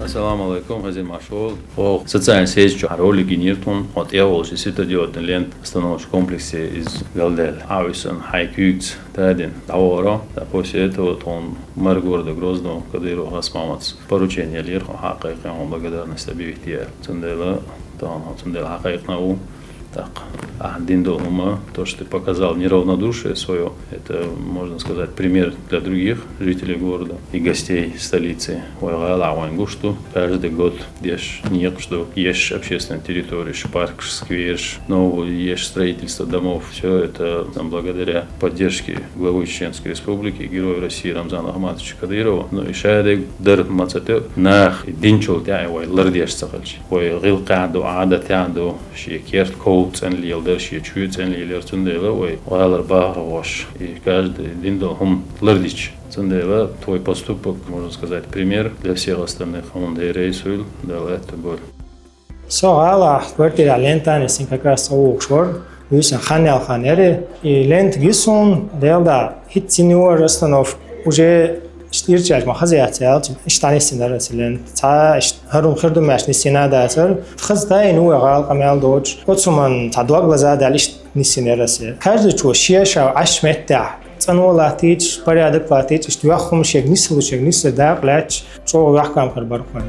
Ассаламу алейкум, Газин Машол. О социальной сети ролики ниртун от Эволжи ситадиот лент остановочном комплексе из Галдель. Ависон Хайкюкс Тадин Таоро. После этого он мэр города Грозного Кадыров Гасмамац поручение Лирху Хакайка, он благодарность объявить. Цундела, то Цундела Хакайкнау. Так, один дома, то, что ты показал неравнодушие свое, это, можно сказать, пример для других жителей города и гостей столицы. Что каждый год что есть общественная территория, парк, сквер, новое, есть строительство домов. Все это благодаря поддержке главы Чеченской Республики, героя России Рамзана Ахматовича Кадырова. Но и шайдек дар мацате нах динчол тяй лардеш сахалч. Ой гилкаду адатяду шекерт цен лилдер ши чует цен лилдер цундела ой валар багош и каждый день должен лардич цундела твой поступок, можно сказать, пример для всех остальных. Он рейсуил дал это боль. Соала квартира лента не синкакрас оукшор юсан ханел ханери и лент гисон делда хитсинуар останов уже штирчаж махазиател штанисинарасилен та харум хирду машнисинадасел хаздай нуагал камел додж отсуман тадваглазад алиш нисинерасе каждый чушиша ашметта цанолатич порядок платич штуахум шегнисл шегнис дaqlaч чо вахкам карбархан